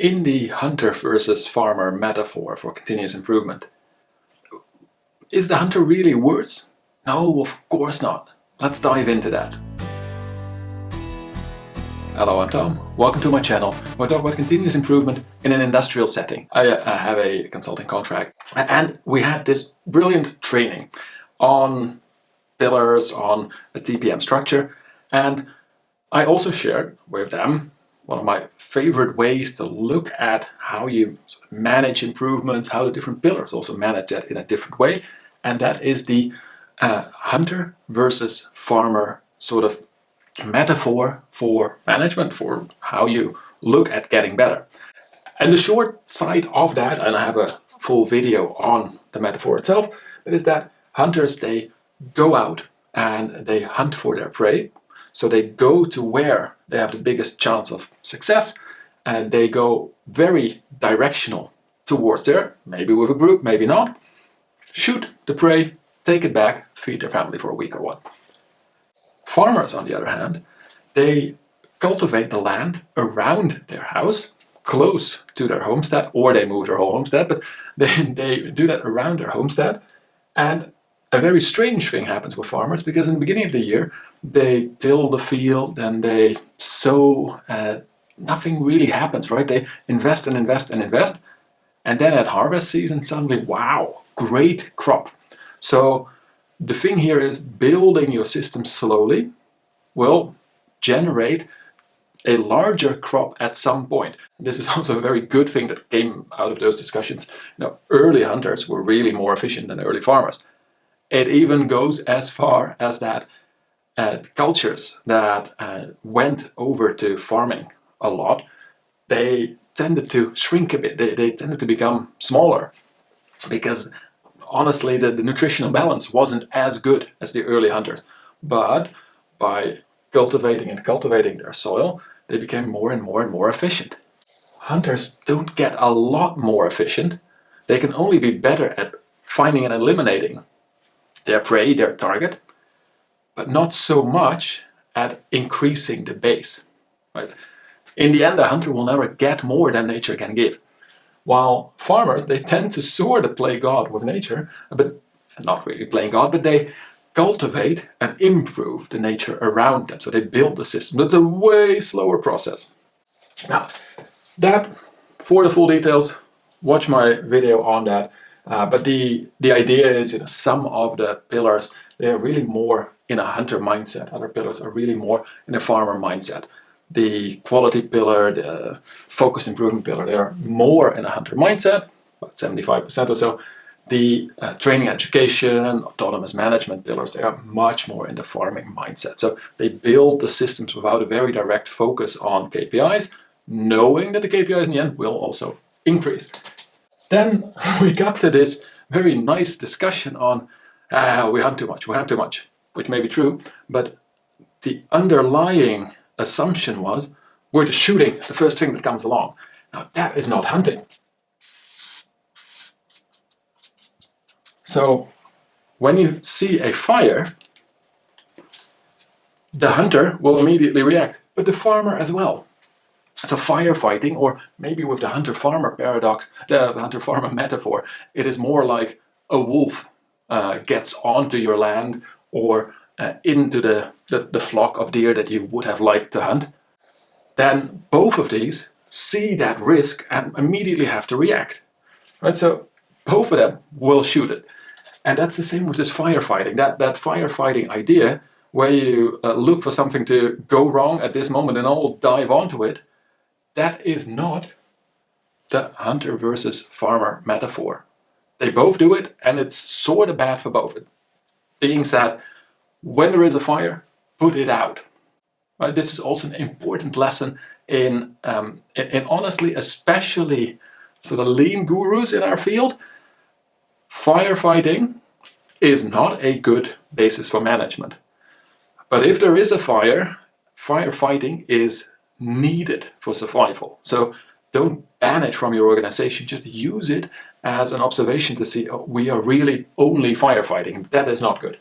In the hunter versus farmer metaphor for continuous improvement, is the hunter really worse? No, of course not. Let's dive into that. Hello, I'm Tom. Welcome to my channel where I talk about continuous improvement in an industrial setting. I have a consulting contract, and we had this brilliant training on pillars, on a TPM structure, and I also shared with them one of my favorite ways to look at how you manage improvements, how the different pillars also manage that in a different way, and that is the hunter versus farmer sort of metaphor for management, for how you look at getting better. And the short side of that, and I have a full video on the metaphor itself, that is that hunters, they go out and they hunt for their prey. So they go to where they have the biggest chance of success, and they go very directional towards there, maybe with a group, maybe not. Shoot the prey, take it back, feed their family for a week or what. Farmers, on the other hand, they cultivate the land around their house, close to their homestead, or they move their whole homestead, but they do that around their homestead. And a very strange thing happens with farmers, because in the beginning of the year, they till the field and they sow, nothing really happens, right? They invest and invest and invest, and then at harvest season, suddenly, wow, great crop. So the thing here is building your system slowly will generate a larger crop at some point. This is also a very good thing that came out of those discussions. Early hunters were really more efficient than early farmers. It even goes as far as that cultures that went over to farming a lot, they tended to shrink a bit. They tended to become smaller because honestly the nutritional balance wasn't as good as the early hunters. But by cultivating their soil, they became more and more and more efficient. Hunters don't get a lot more efficient. They can only be better at finding and eliminating their prey, their target, but not so much at increasing the base. Right? In the end, a hunter will never get more than nature can give. While farmers, they tend to sort of play God with nature, but not really playing God, but they cultivate and improve the nature around them. So they build the system. It's a way slower process. Now, that, for the full details, watch my video on that. But the idea is, some of the pillars, they are really more in a hunter mindset. Other pillars are really more in a farmer mindset. The quality pillar, the focused improvement pillar, they are more in a hunter mindset, about 75% or so. The training, education, autonomous management pillars, they are much more in the farming mindset. So they build the systems without a very direct focus on KPIs, knowing that the KPIs in the end will also increase. Then we got to this very nice discussion on we hunt too much, which may be true, but the underlying assumption was we're just shooting the first thing that comes along. Now that is not hunting. So when you see a fire, the hunter will immediately react, but the farmer as well. So firefighting, or maybe with the hunter-farmer paradox, the hunter-farmer metaphor, it is more like a wolf gets onto your land or into the flock of deer that you would have liked to hunt. Then both of these see that risk and immediately have to react. Right? So both of them will shoot it. And that's the same with this firefighting. That firefighting idea where you look for something to go wrong at this moment and all dive onto it, that is not the hunter versus farmer metaphor. They both do it, and it's sort of bad for both. Being said, when there is a fire, put it out. Right? This is also an important lesson in honestly, especially sort of lean gurus in our field. Firefighting is not a good basis for management. But if there is a fire, firefighting is needed for survival. So don't ban it from your organization, just use it as an observation to see, oh, we are really only firefighting. That is not good.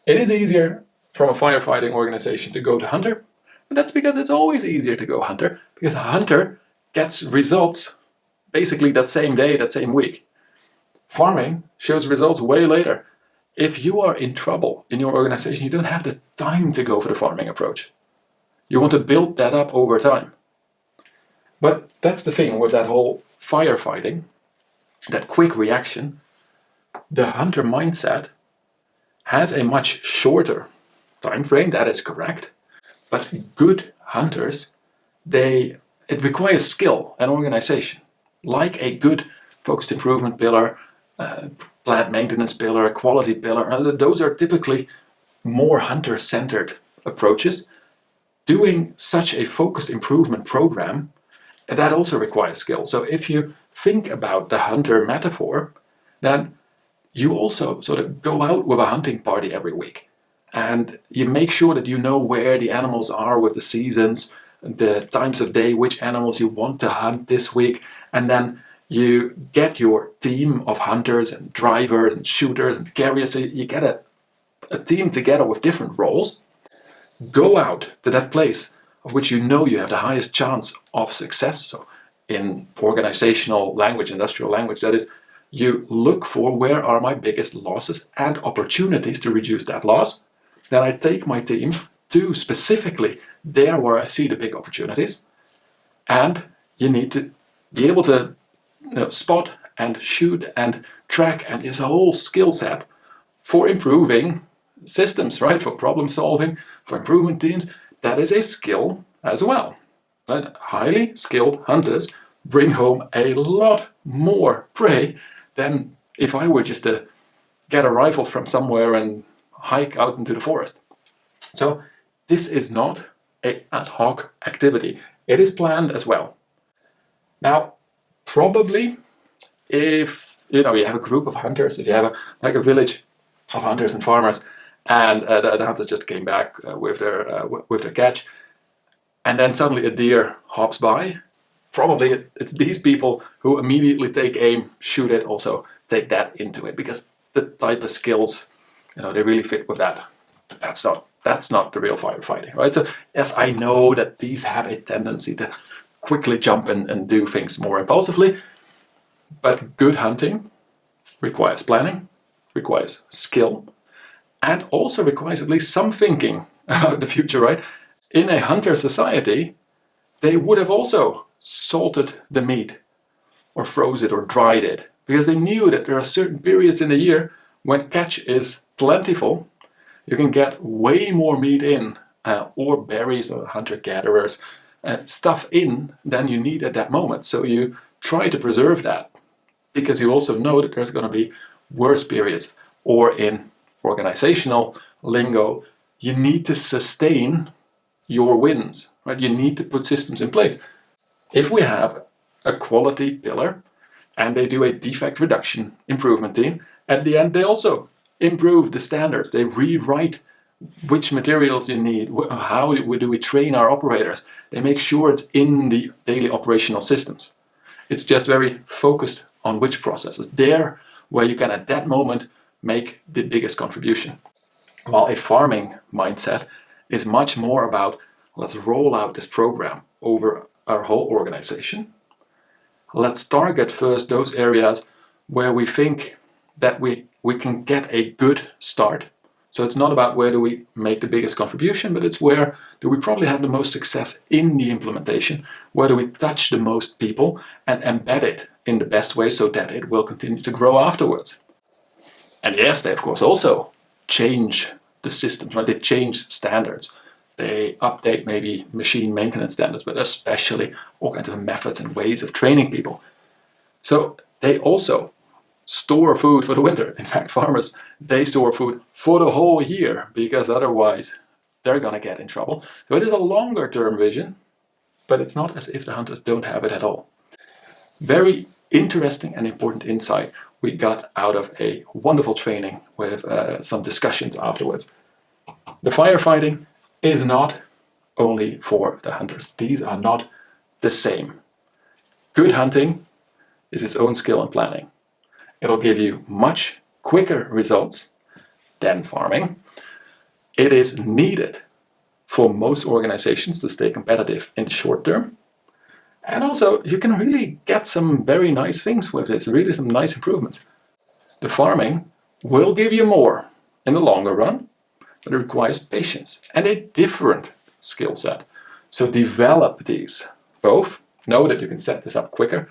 It is easier from a firefighting organization to go to hunter, and that's because it's always easier to go hunter, because a hunter gets results basically that same day, that same week. Farming shows results way later. If you are in trouble in your organization, you don't have the time to go for the farming approach. You want to build that up over time. But that's the thing with that whole firefighting, that quick reaction. The hunter mindset has a much shorter time frame, that is correct. But good hunters, it requires skill and organization. Like a good focused improvement pillar, plant maintenance pillar, quality pillar, those are typically more hunter-centered approaches. Doing such a focused improvement program, that also requires skill. So if you think about the hunter metaphor, then you also sort of go out with a hunting party every week. And you make sure that you know where the animals are with the seasons, the times of day, which animals you want to hunt this week. And then you get your team of hunters and drivers and shooters and carriers. So you get a team together with different roles. Go out to that place of which you know you have the highest chance of success. So in organizational language, industrial language, that is, you look for where are my biggest losses and opportunities to reduce that loss. Then I take my team to specifically there where I see the big opportunities. And you need to be able to spot and shoot and track, and there's a whole skill set for improving systems, right? For problem solving, for improvement teams. That is a skill as well. Right? Highly skilled hunters bring home a lot more prey than if I were just to get a rifle from somewhere and hike out into the forest. So this is not an ad hoc activity. It is planned as well. Now, probably if you have a group of hunters, if you have a village of hunters and farmers, and the hunters just came back with their catch, and then suddenly a deer hops by, probably it's these people who immediately take aim, shoot it, also take that into it, because the type of skills, they really fit with that. But that's not the real firefighting, right? So yes, I know that these have a tendency to quickly jump and do things more impulsively, but good hunting requires planning, requires skill, and also requires at least some thinking about the future, right? In a hunter society, they would have also salted the meat or froze it or dried it, because they knew that there are certain periods in the year when catch is plentiful. You can get way more meat in, or berries or hunter-gatherers, stuff in than you need at that moment. So you try to preserve that, because you also know that there's going to be worse periods, or in organizational lingo, you need to sustain your wins, right? You need to put systems in place. If we have a quality pillar and they do a defect reduction improvement team, at the end they also improve the standards. They rewrite which materials you need, how do we train our operators. They make sure it's in the daily operational systems. It's just very focused on which processes. There where you can at that moment make the biggest contribution. While a farming mindset is much more about, let's roll out this program over our whole organization. Let's target first those areas where we think that we can get a good start. So it's not about where do we make the biggest contribution, but it's where do we probably have the most success in the implementation, where do we touch the most people and embed it in the best way so that it will continue to grow afterwards. And yes, they of course also change the systems, right? They change standards. They update maybe machine maintenance standards, but especially all kinds of methods and ways of training people. So they also store food for the winter. In fact, farmers, they store food for the whole year, because otherwise they're going to get in trouble. So it is a longer term vision, but it's not as if the hunters don't have it at all. Very interesting and important insight we got out of a wonderful training with some discussions afterwards. The firefighting is not only for the hunters. These are not the same. Good hunting is its own skill and planning. It'll give you much quicker results than farming. It is needed for most organizations to stay competitive in the short term. And also, you can really get some very nice things with this, really some nice improvements. The farming will give you more in the longer run, but it requires patience and a different skill set. So develop these both. Know that you can set this up quicker.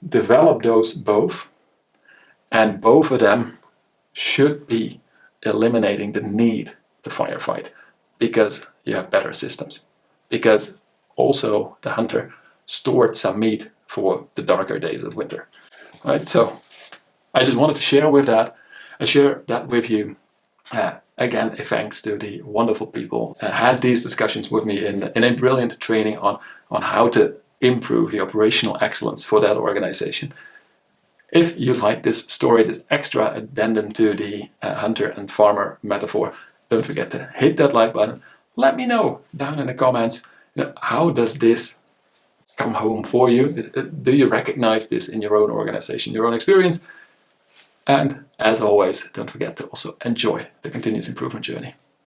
Develop those both, and both of them should be eliminating the need to firefight because you have better systems. Because also the hunter stored some meat for the darker days of winter. Right? So I just wanted to share that with you. Again, a thanks to the wonderful people who had these discussions with me in a brilliant training on how to improve the operational excellence for that organization. If you like this story, this extra addendum to the hunter and farmer metaphor, don't forget to hit that like button. Let me know down in the comments, how does this come home for you? Do you recognize this in your own organization, your own experience? And as always, don't forget to also enjoy the continuous improvement journey.